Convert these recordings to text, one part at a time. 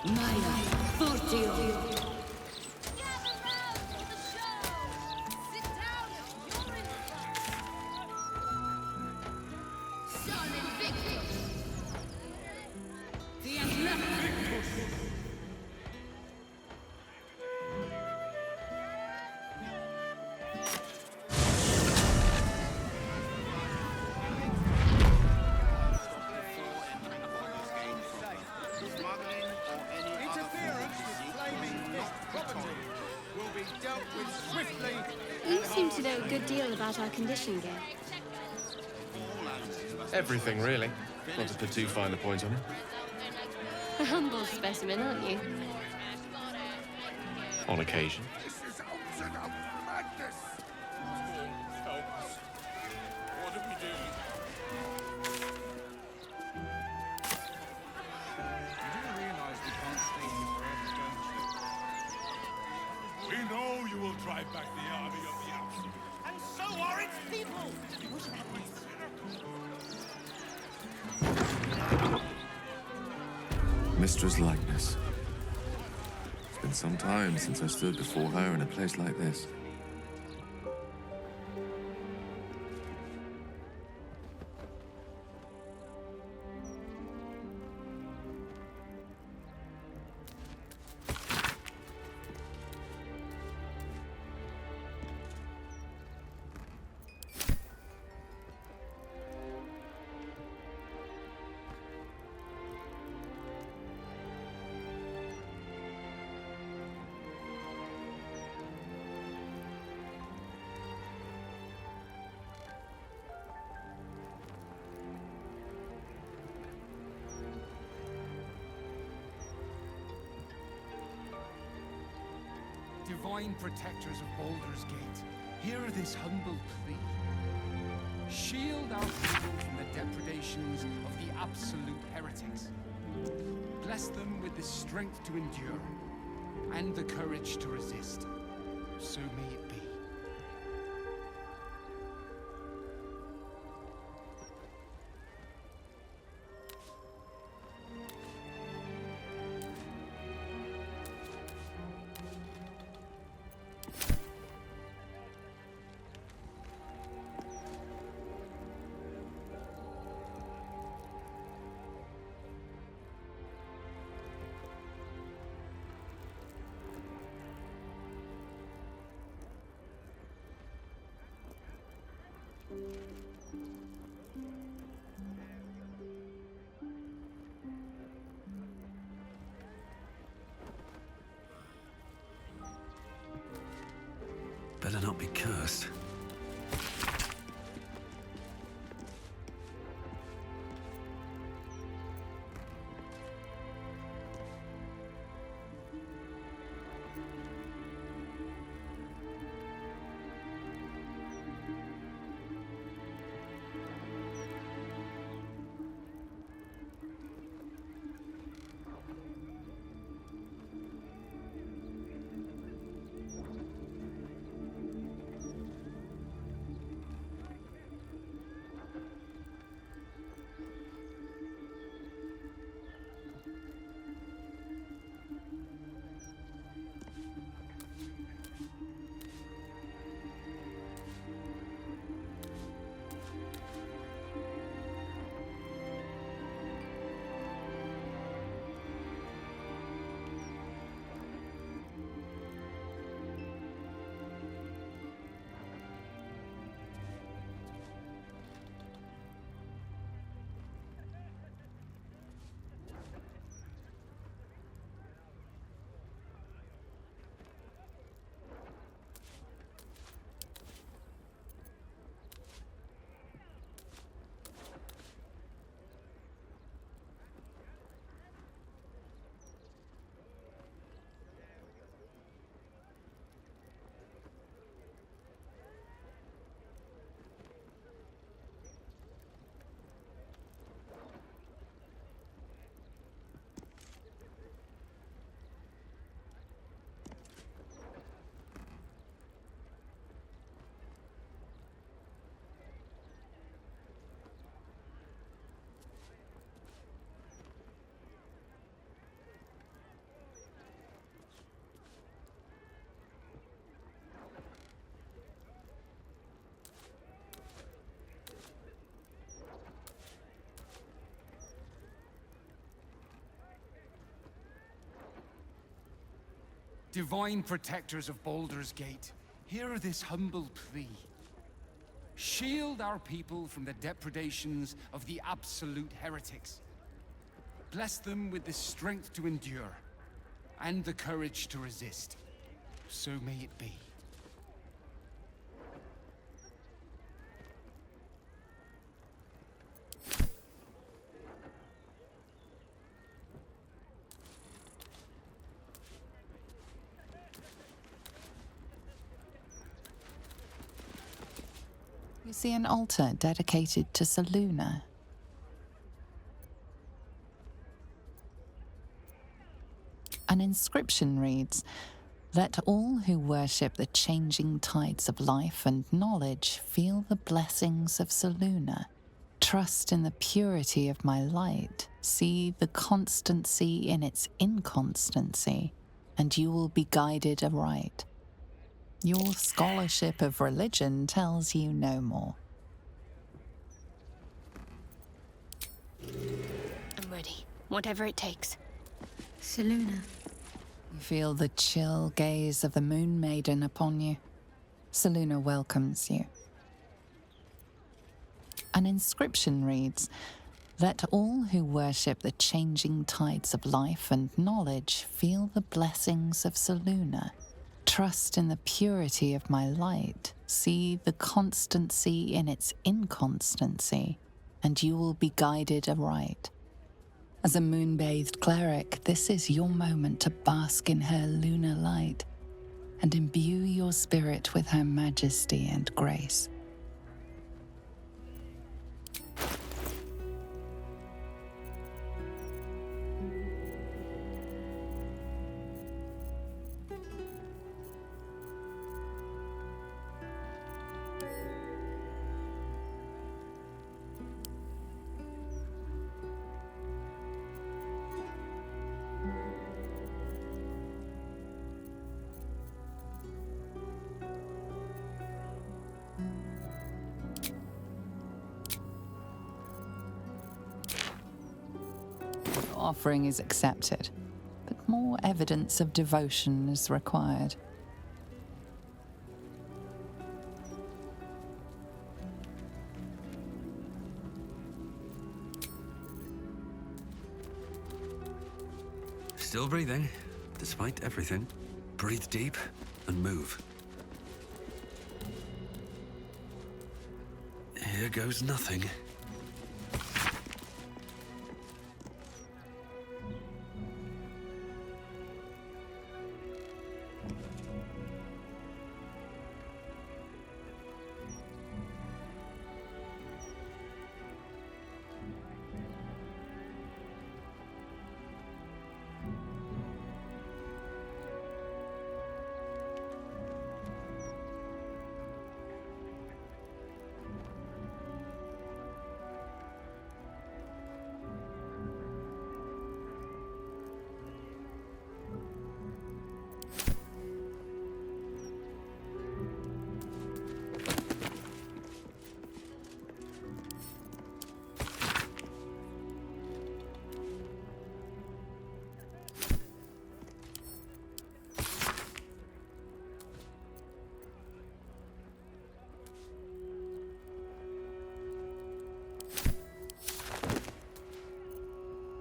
Maya, Fortio. Gather round for the show! Sit down, you're in front! Son Invictus! The Atlantic. Interference with claiming not property will be dealt with swiftly. You seem to know a good deal about our condition game. Everything, really. Not to put too fine a point on it. A humble specimen, aren't you? On occasion. This is ultimate madness. Help us. What do we do? You do realize we can't stay here forever, don't you? We know you will drive back the army of the Absolute. And so are its people! What about this? Mistra's likeness. It's been some time since I stood before her in a place like this. Divine protectors of Baldur's Gate, hear this humble plea. Shield our people from the depredations of the absolute heretics. Bless them with the strength to endure and the courage to resist. So may it be. Better not be cursed. Divine protectors of Baldur's Gate, hear this humble plea. Shield our people from the depredations of the absolute heretics. Bless them with the strength to endure, and the courage to resist. So may it be. You see an altar dedicated to Selûne. An inscription reads, "Let all who worship the changing tides of life and knowledge feel the blessings of Selûne. Trust in the purity of my light. See the constancy in its inconstancy, and you will be guided aright." Your scholarship of religion tells you no more. I'm ready. Whatever it takes. Selûne. You feel the chill gaze of the Moon Maiden upon you. Selûne welcomes you. An inscription reads, "Let all who worship the changing tides of life and knowledge feel the blessings of Selûne. Trust in the purity of my light. See the constancy in its inconstancy, and you will be guided aright." As a moon-bathed cleric, this is your moment to bask in her lunar light and imbue your spirit with her majesty and grace. Offering is accepted, but more evidence of devotion is required. Still breathing, despite everything. Breathe deep and move. Here goes nothing.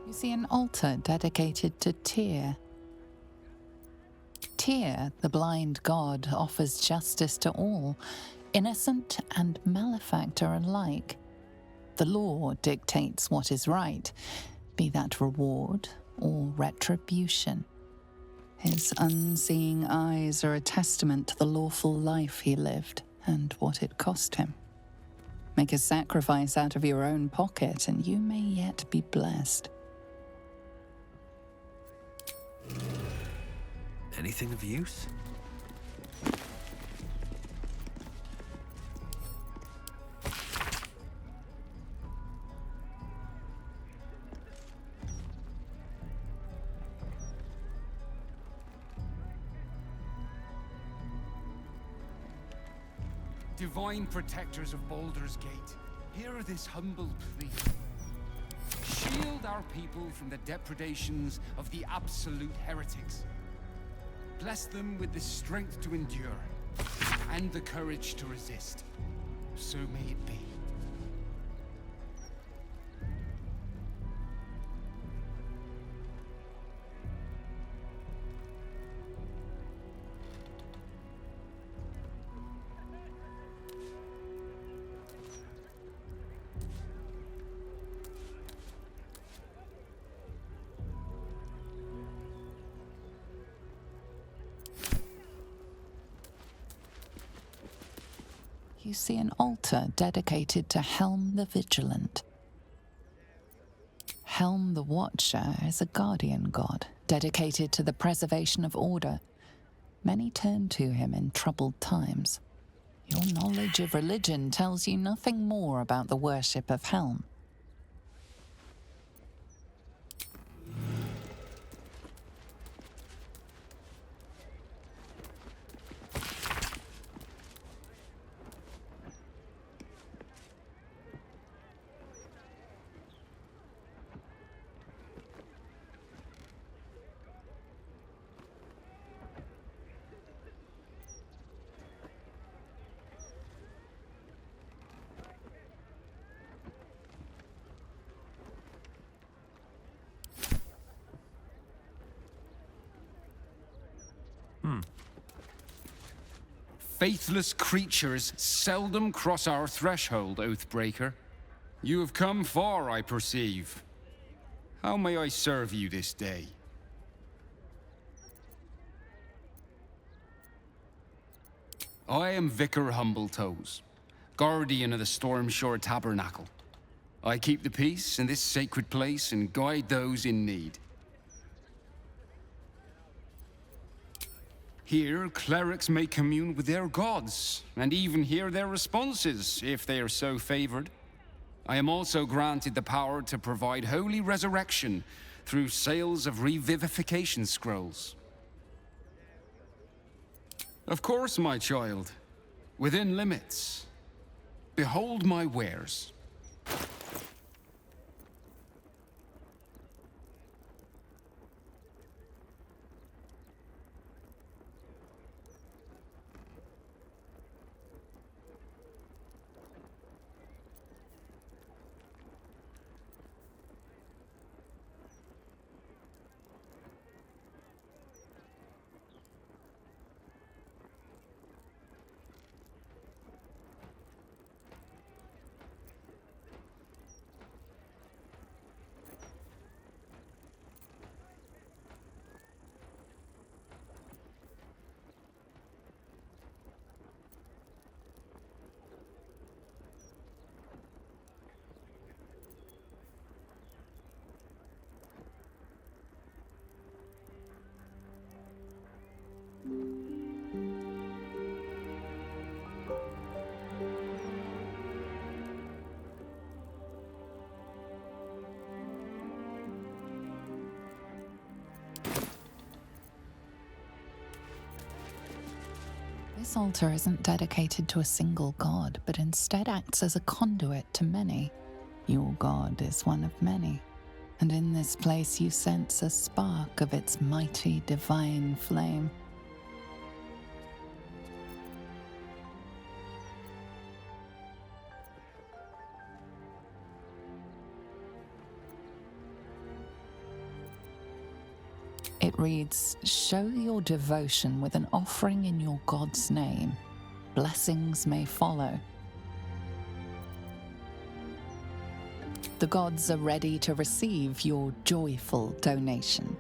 You see an altar dedicated to Tyr. Tyr, the blind god, offers justice to all, innocent and malefactor alike. The law dictates what is right, be that reward or retribution. His unseeing eyes are a testament to the lawful life he lived and what it cost him. Make a sacrifice out of your own pocket and you may yet be blessed. Anything of use? Divine protectors of Baldur's Gate, hear this humble plea. Shield our people from the depredations of the absolute heretics. Bless them with the strength to endure and the courage to resist. So may it be. You see an altar dedicated to Helm the Vigilant. Helm the Watcher is a guardian god, dedicated to the preservation of order. Many turn to him in troubled times. Your knowledge of religion tells you nothing more about the worship of Helm. Faithless creatures seldom cross our threshold, Oathbreaker. You have come far, I perceive. How may I serve you this day? I am Vicar Humbletoes, guardian of the Stormshore Tabernacle. I keep the peace in this sacred place and guide those in need. Here, clerics may commune with their gods, and even hear their responses, if they are so favored. I am also granted the power to provide holy resurrection through sales of revivification scrolls. Of course, my child. Within limits. Behold my wares. This altar isn't dedicated to a single god, but instead acts as a conduit to many. Your god is one of many, and in this place you sense a spark of its mighty divine flame. It reads, "Show your devotion with an offering in your God's name. Blessings may follow." The gods are ready to receive your joyful donation.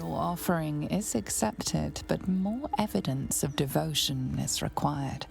Your offering is accepted, but more evidence of devotion is required.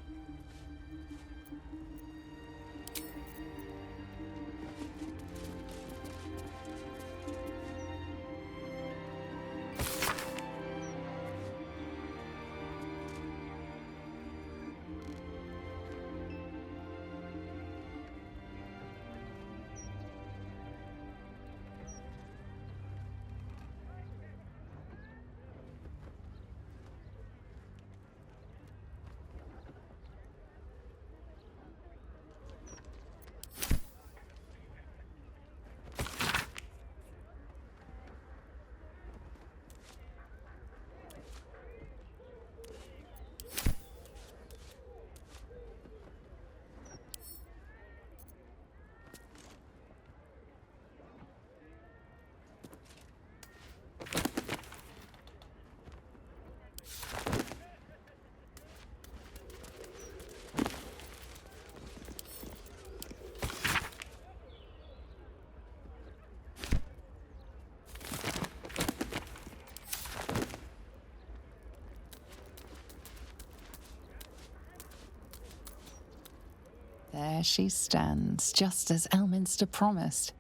There she stands, just as Elminster promised.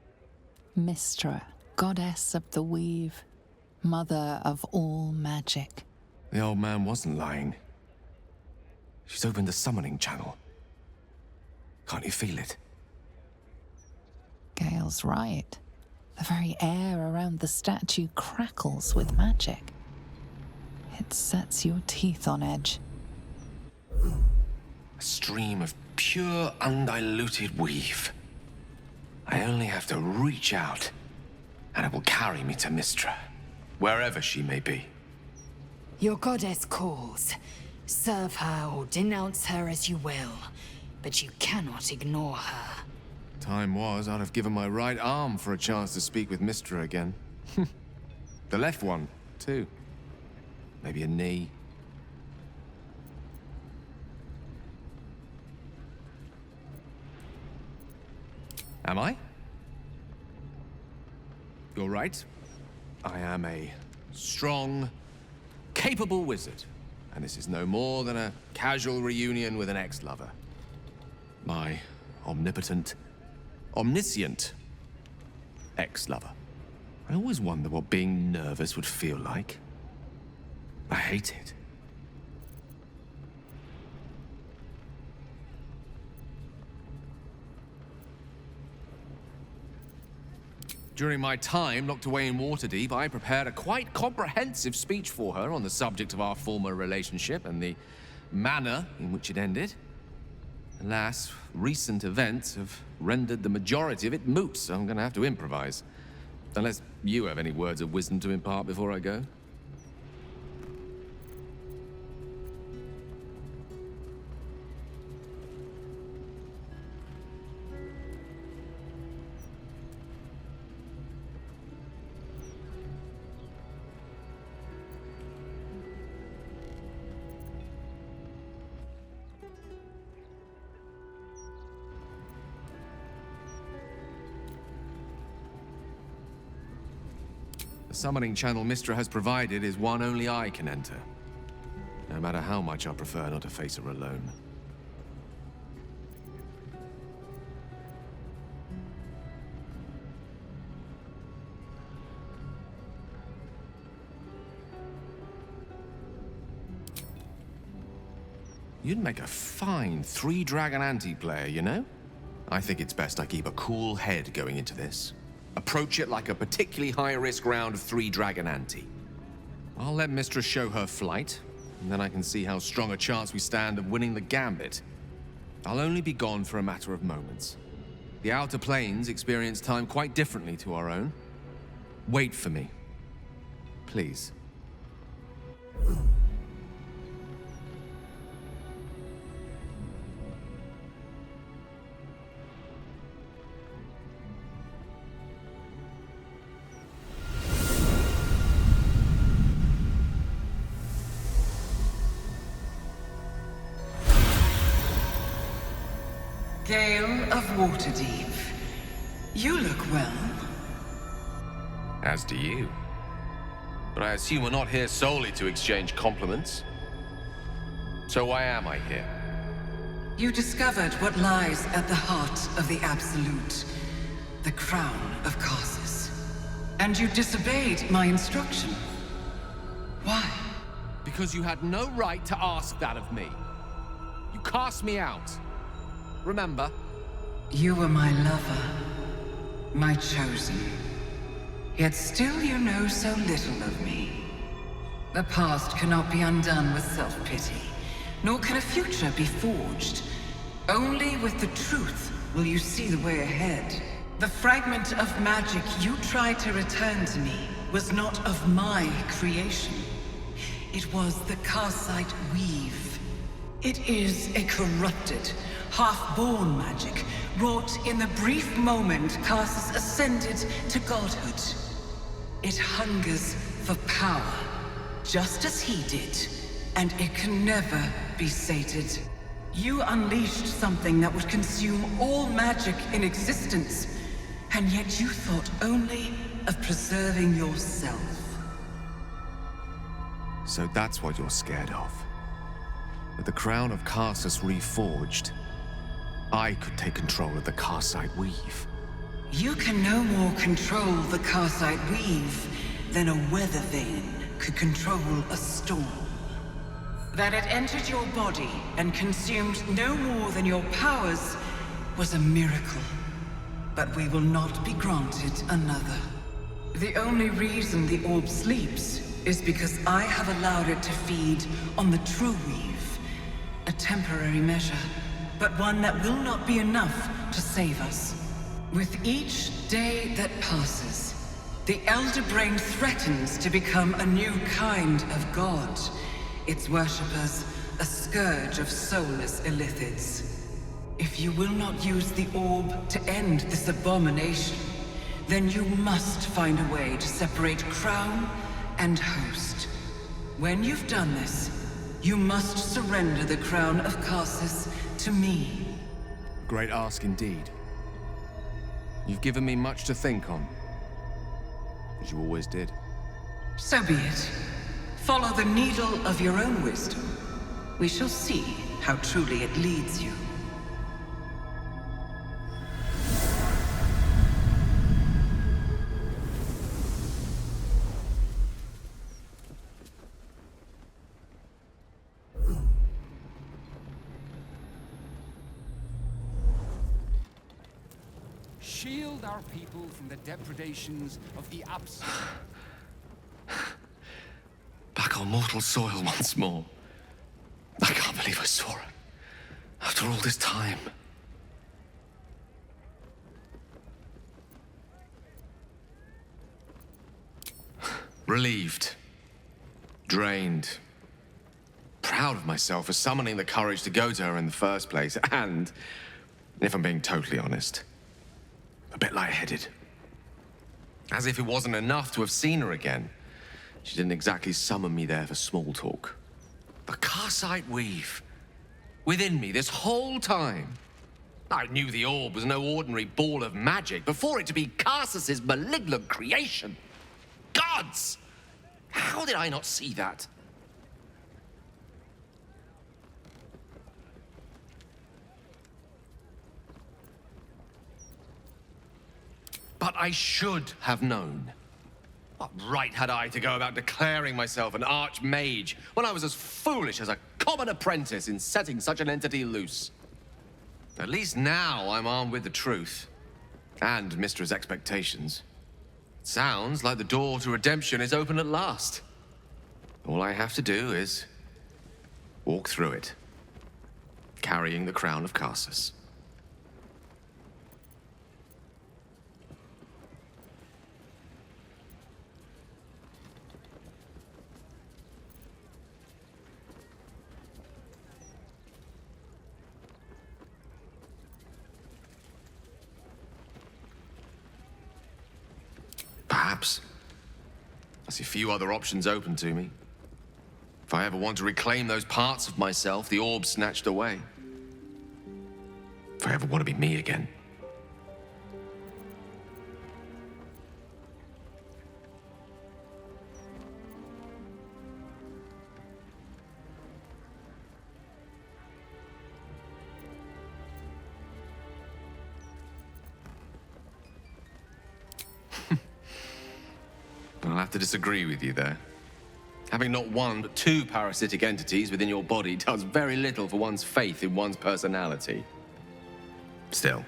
Mystra, goddess of the weave, mother of all magic. The old man wasn't lying. She's opened the summoning channel. Can't you feel it? Gale's right. The very air around the statue crackles with magic. It sets your teeth on edge. A stream of pure, undiluted weave. I only have to reach out, and it will carry me to Mystra, wherever she may be. Your goddess calls. Serve her or denounce her as you will, but you cannot ignore her. Time was, I'd have given my right arm for a chance to speak with Mystra again. The left one, too. Maybe a knee. Am I? You're right. I am a strong, capable wizard. And this is no more than a casual reunion with an ex-lover. My omnipotent, omniscient ex-lover. I always wonder what being nervous would feel like. I hate it. During my time locked away in Waterdeep, I prepared a quite comprehensive speech for her on the subject of our former relationship and the manner in which it ended. Alas, recent events have rendered the majority of it moot, so I'm gonna have to improvise. Unless you have any words of wisdom to impart before I go. The summoning channel Mystra has provided is one only I can enter. No matter how much I prefer not to face her alone. You'd make a fine three-dragon anti-player, you know? I think it's best I keep a cool head going into this. Approach it like a particularly high-risk round of three-dragon ante. I'll let Mystra show her flight, and then I can see how strong a chance we stand of winning the gambit. I'll only be gone for a matter of moments. The Outer Planes experience time quite differently to our own. Wait for me. Please. Gale of Waterdeep. You look well. As do you. But I assume we're not here solely to exchange compliments. So why am I here? You discovered what lies at the heart of the Absolute, the crown of Karsus. And you disobeyed my instruction. Why? Because you had no right to ask that of me. You cast me out. Remember? You were my lover, my chosen. Yet still you know so little of me. The past cannot be undone with self-pity, nor can a future be forged. Only with the truth will you see the way ahead. The fragment of magic you tried to return to me was not of my creation. It was the Karsite Weave. It is a corrupted, half-born magic, wrought in the brief moment Karsus ascended to godhood. It hungers for power, just as he did, and it can never be sated. You unleashed something that would consume all magic in existence, and yet you thought only of preserving yourself. So that's what you're scared of. With the crown of Karsus reforged, I could take control of the Karsite Weave. You can no more control the Karsite Weave than a weather vane could control a storm. That it entered your body and consumed no more than your powers was a miracle. But we will not be granted another. The only reason the orb sleeps is because I have allowed it to feed on the true weave. A temporary measure, but one that will not be enough to save us. With each day that passes, the Elder Brain threatens to become a new kind of god. Its worshippers, a scourge of soulless illithids. If you will not use the orb to end this abomination, then you must find a way to separate crown and host. When you've done this, you must surrender the crown of Karsus to me. Great ask indeed. You've given me much to think on, as you always did. So be it. Follow the needle of your own wisdom. We shall see how truly it leads you. Shield our people from the depredations of the Absolute. Back on mortal soil once more. I can't believe I saw it. After all this time. Relieved. Drained. Proud of myself for summoning the courage to go to her in the first place. And, if I'm being totally honest, a bit lightheaded. As if it wasn't enough to have seen her again. She didn't exactly summon me there for small talk. The Karsite Weave. Within me this whole time. I knew the orb was no ordinary ball of magic before it to be Karsus's malignant creation. Gods! How did I not see that? But I should have known. What right had I to go about declaring myself an archmage when I was as foolish as a common apprentice in setting such an entity loose? At least now I'm armed with the truth. And Mistra's expectations. Sounds like the door to redemption is open at last. All I have to do is walk through it, carrying the crown of Karsus. Perhaps. I see few other options open to me. If I ever want to reclaim those parts of myself the orb snatched away. If I ever want to be me again. I'll have to disagree with you there. Having not one but two parasitic entities within your body does very little for one's faith in one's personality. Still,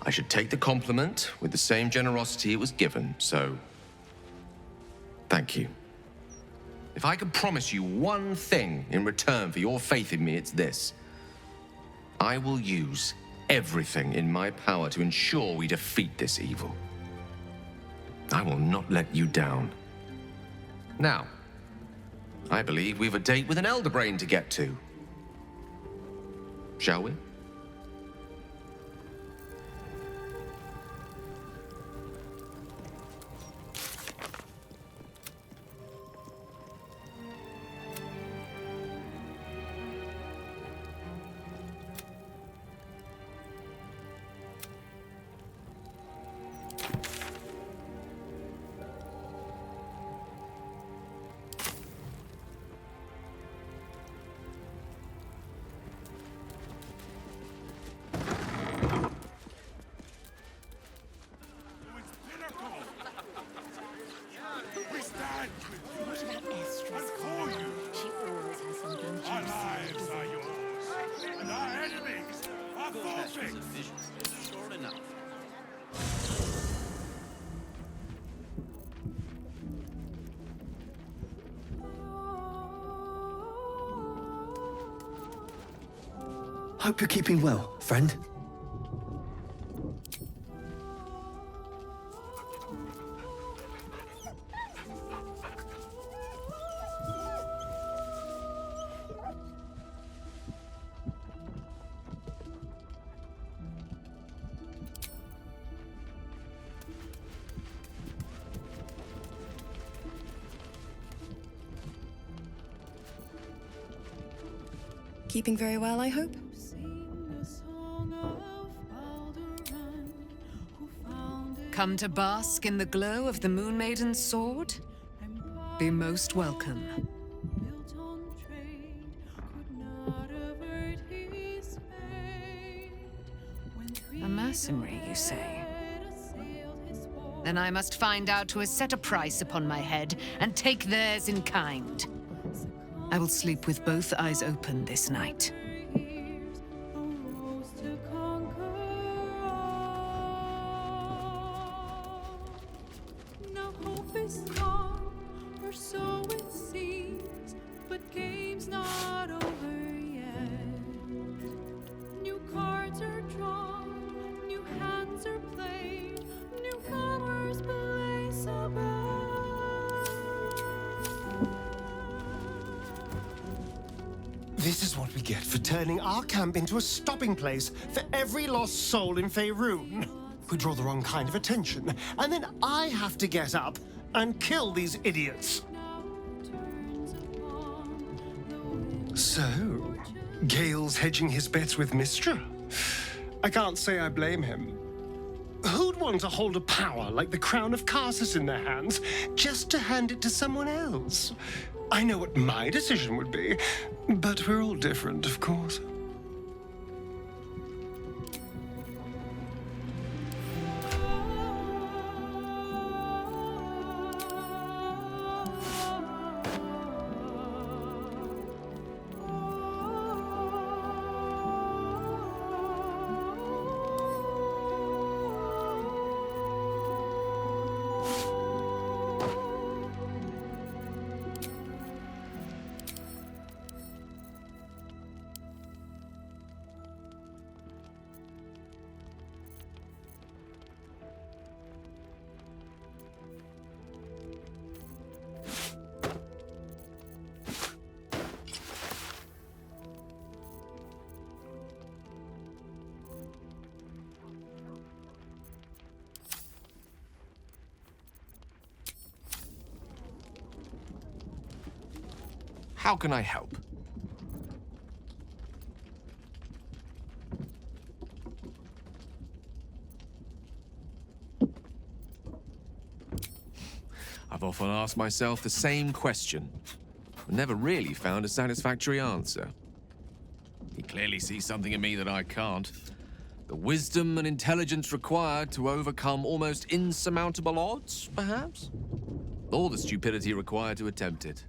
I should take the compliment with the same generosity it was given, so thank you. If I could promise you one thing in return for your faith in me, it's this. I will use everything in my power to ensure we defeat this evil. I will not let you down. Now, I believe we've a date with an Elder Brain to get to. Shall we? We stand with you What about Estra's and for you. She always has something juicy. Our lives are yours, and our enemies are forfeits. Sure enough. Hope you're keeping well, friend. Keeping very well, I hope? Come to bask in the glow of the Moon Maiden's sword? Be most welcome. A mercenary, you say? Then I must find out who has set a price upon my head and take theirs in kind. I will sleep with both eyes open this night. This is what we get for turning our camp into a stopping place for every lost soul in Faerun. We draw the wrong kind of attention, and then I have to get up and kill these idiots. So, Gale's hedging his bets with Mystra? I can't say I blame him. Who'd want to hold a power like the Crown of Karsus in their hands just to hand it to someone else? I know what my decision would be, but we're all different, of course. How can I help? I've often asked myself the same question, but never really found a satisfactory answer. He clearly sees something in me that I can't. The wisdom and intelligence required to overcome almost insurmountable odds, perhaps? All the stupidity required to attempt it.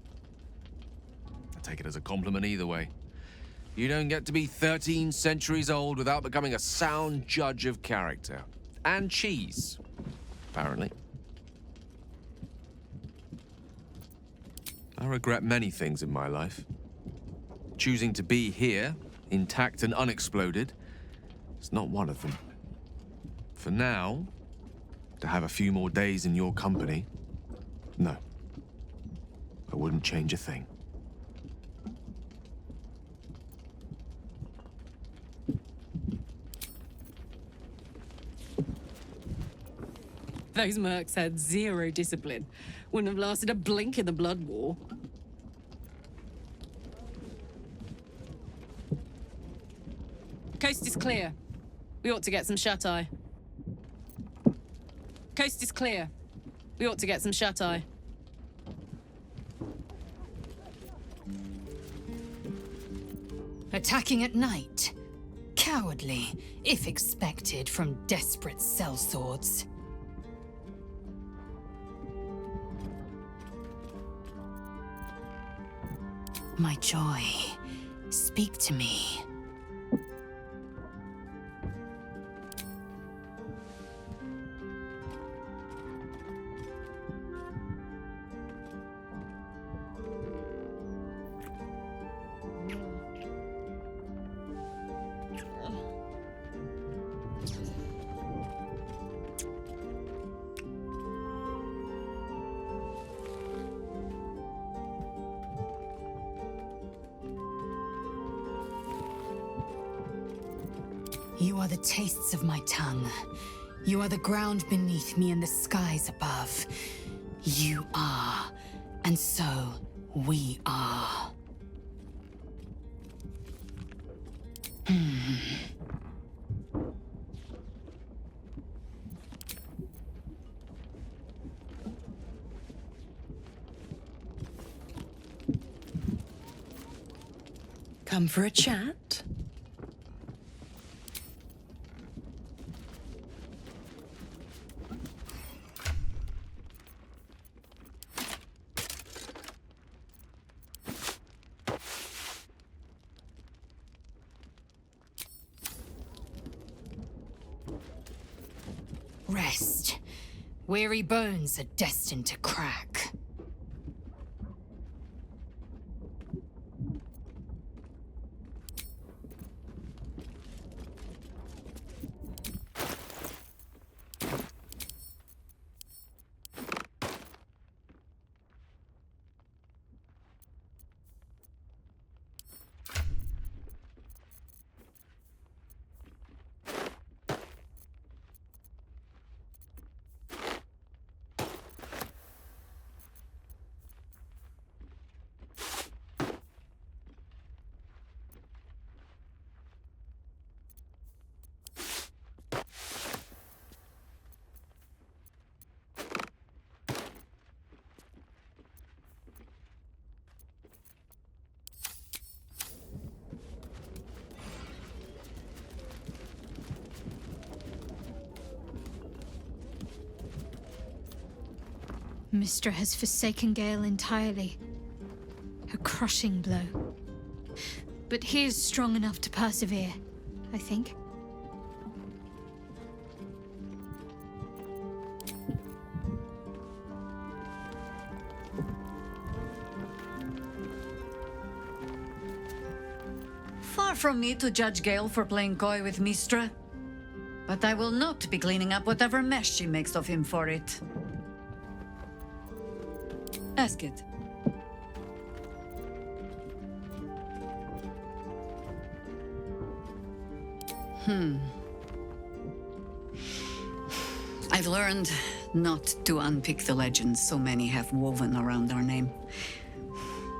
I take it as a compliment either way. You don't get to be 13 centuries old without becoming a sound judge of character. And cheese, apparently. I regret many things in my life. Choosing to be here, intact and unexploded, is not one of them. For now, to have a few more days in your company, no. I wouldn't change a thing. Those mercs had zero discipline. Wouldn't have lasted a blink in the Blood War. Coast is clear. We ought to get some shut-eye. Coast is clear. We ought to get some shut-eye. Attacking at night. Cowardly, if expected from desperate sellswords. My joy, speak to me. You are the tastes of my tongue. You are the ground beneath me and the skies above. You are, and so we are. Come for a chat? Rest. Weary bones are destined to crack. Mystra has forsaken Gale entirely. A crushing blow. But he is strong enough to persevere, I think. Far from me to judge Gale for playing coy with Mystra. But I will not be cleaning up whatever mess she makes of him for it. Ask it. I've learned not to unpick the legends so many have woven around our name.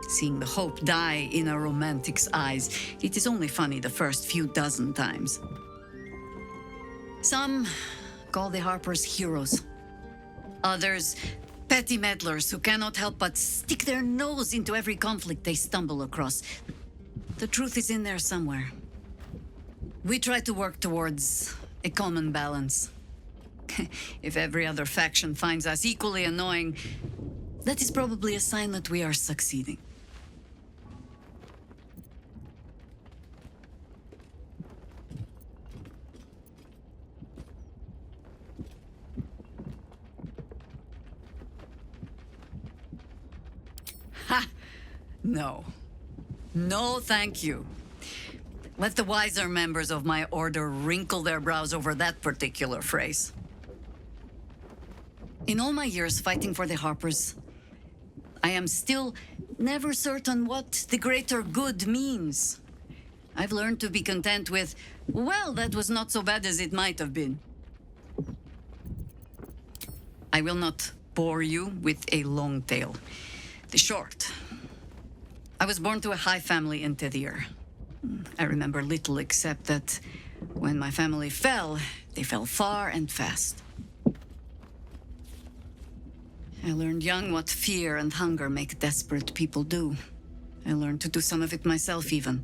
Seeing the hope die in a romantic's eyes, it is only funny the first few dozen times. Some call the Harpers heroes. Others, petty meddlers who cannot help but stick their nose into every conflict they stumble across. The truth is in there somewhere. We try to work towards a common balance. If every other faction finds us equally annoying, That is probably a sign that we are succeeding. Ha! No. No, thank you. Let the wiser members of my order wrinkle their brows over that particular phrase. In all my years fighting for the Harpers, I am still never certain what the greater good means. I've learned to be content with, well, that was not so bad as it might have been. I will not bore you with a long tale. The short. I was born to a high family in Tedir. I remember little except that when my family fell, they fell far and fast. I learned young what fear and hunger make desperate people do. I learned to do some of it myself even.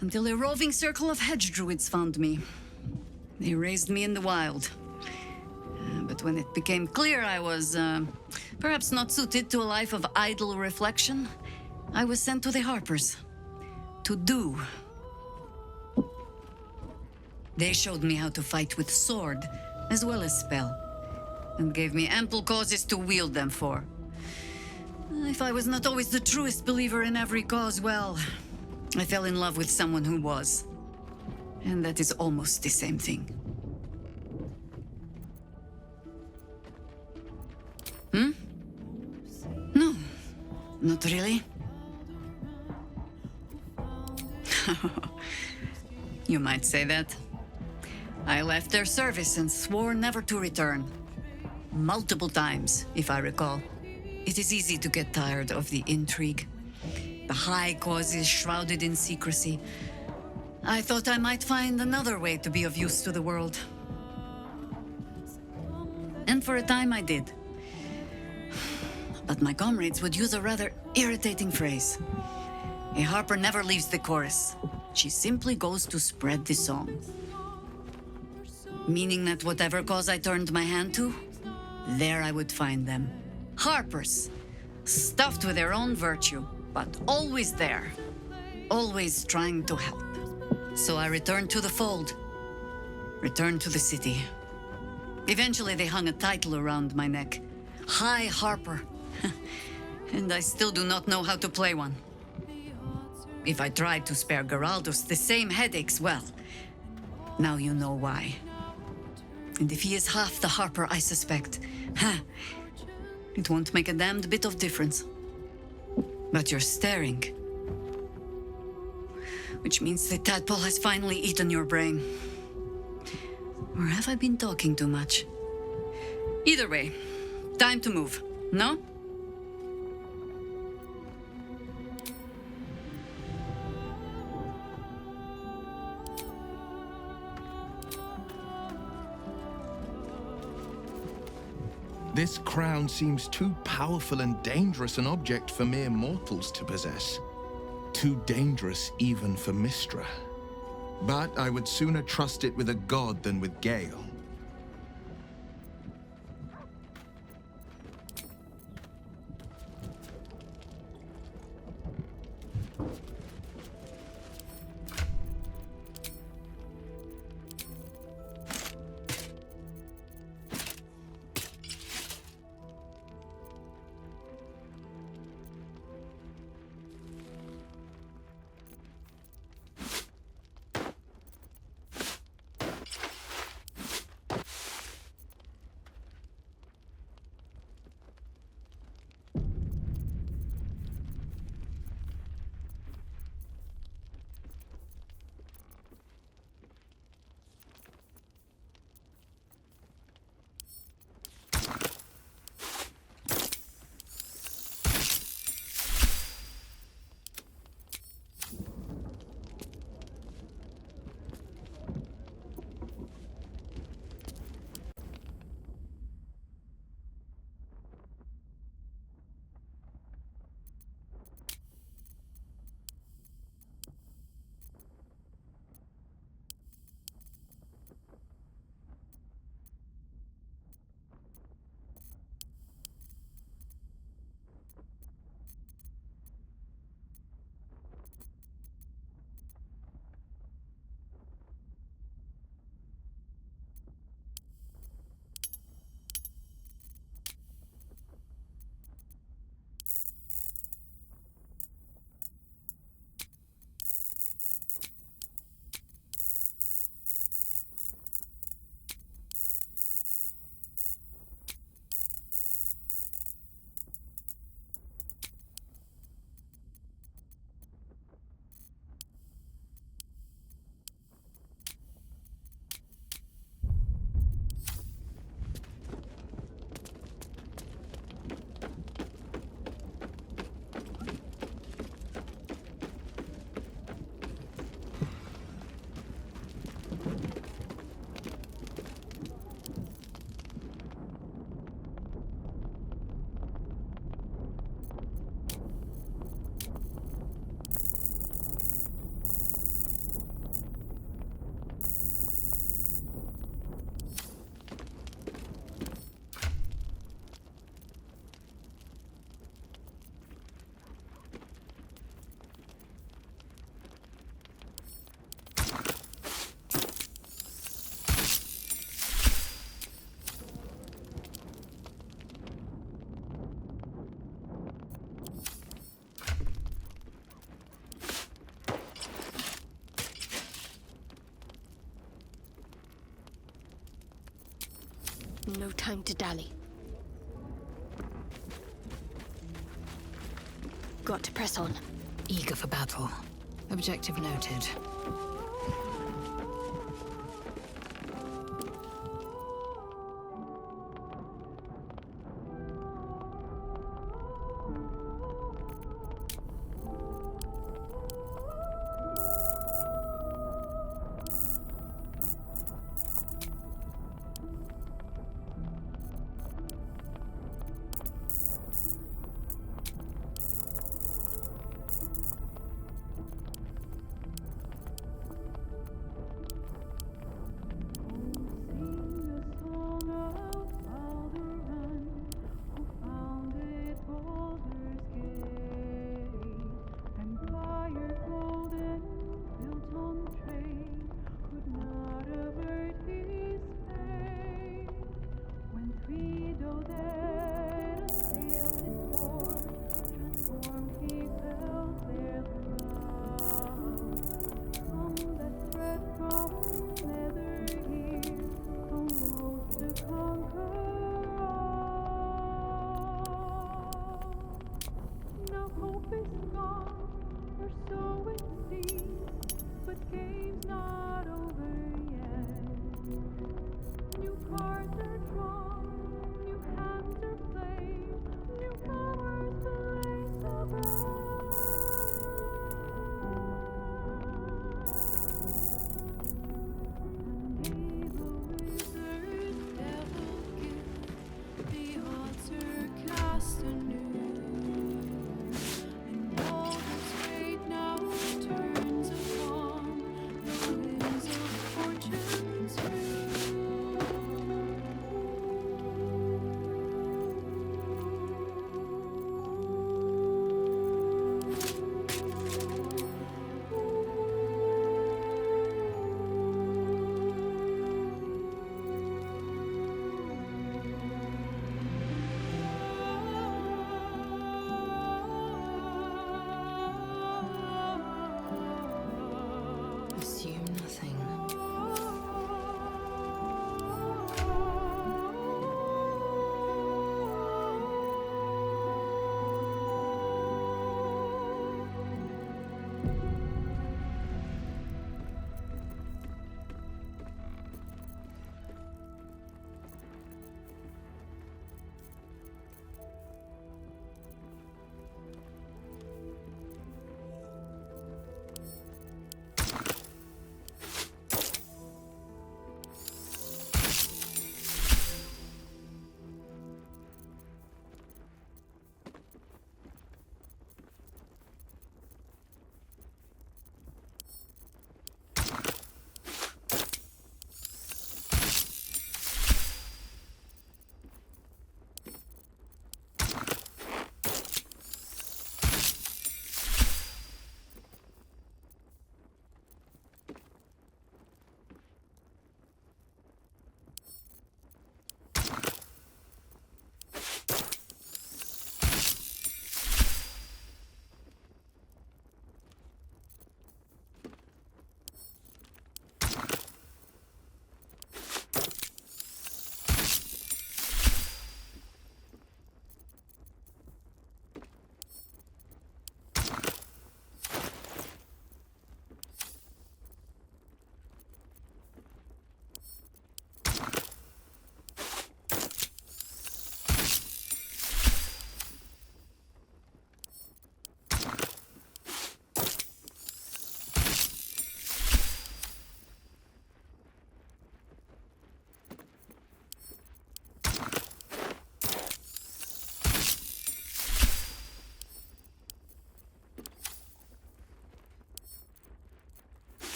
Until a roving circle of hedge druids found me. They raised me in the wild. But when it became clear I was perhaps not suited to a life of idle reflection, I was sent to the Harpers. To do. They showed me how to fight with sword, as well as spell, and gave me ample causes to wield them for. If I was not always the truest believer in every cause, well, I fell in love with someone who was. And that is almost the same thing. No, not really. You might say that. I left their service and swore never to return. Multiple times, if I recall. It is easy to get tired of the intrigue. The high causes shrouded in secrecy. I thought I might find another way to be of use to the world. And for a time I did. But my comrades would use a rather irritating phrase. A harper never leaves the chorus. She simply goes to spread the song. Meaning that whatever cause I turned my hand to, there I would find them. Harpers, stuffed with their own virtue, but always there. Always trying to help. So I returned to the fold. Returned to the city. Eventually they hung a title around my neck. High Harper. And I still do not know how to play one. If I tried to spare Geraldus the same headaches, well, now you know why. And if he is half the Harper I suspect, it won't make a damned bit of difference. But you're staring. Which means the tadpole has finally eaten your brain. Or have I been talking too much? Either way, time to move, no? This crown seems too powerful and dangerous an object for mere mortals to possess. Too dangerous even for Mystra. But I would sooner trust it with a god than with Gale. time to dally. Got to press on. Eager for battle. Objective noted.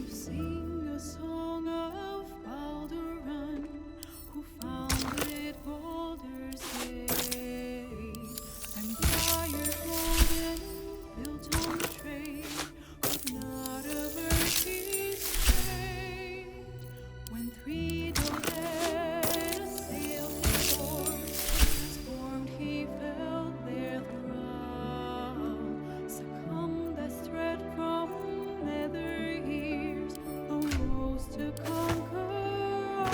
Sing a song of Baldur, who founded Baldur's Gate, and fire golden built on trade, with not a virtue straight. When three Dolet assailed his shores, stormed he felt their thrall, succumbed as threat from nether years, arose to conquer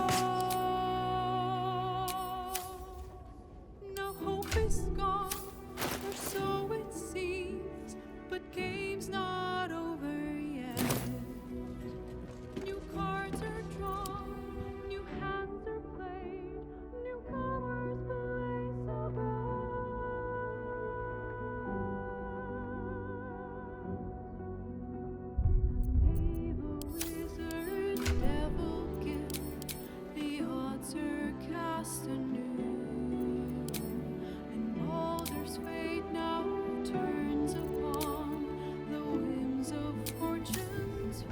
all. Now hope is gone, or so it seems, but game's not over yet. New cards are drawn, new hands are played, newcomers place above. Evil wizard, devil gift, the odds are cast anew, and Baldur's fate now turns upon the whims of fortune's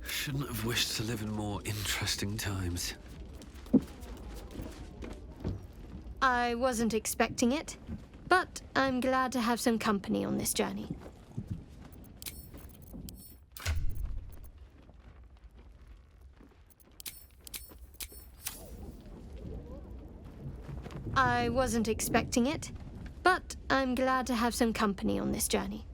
Shouldn't have wished to live in more interesting times. I wasn't expecting it, but I'm glad to have some company on this journey. I wasn't expecting it, but I'm glad to have some company on this journey.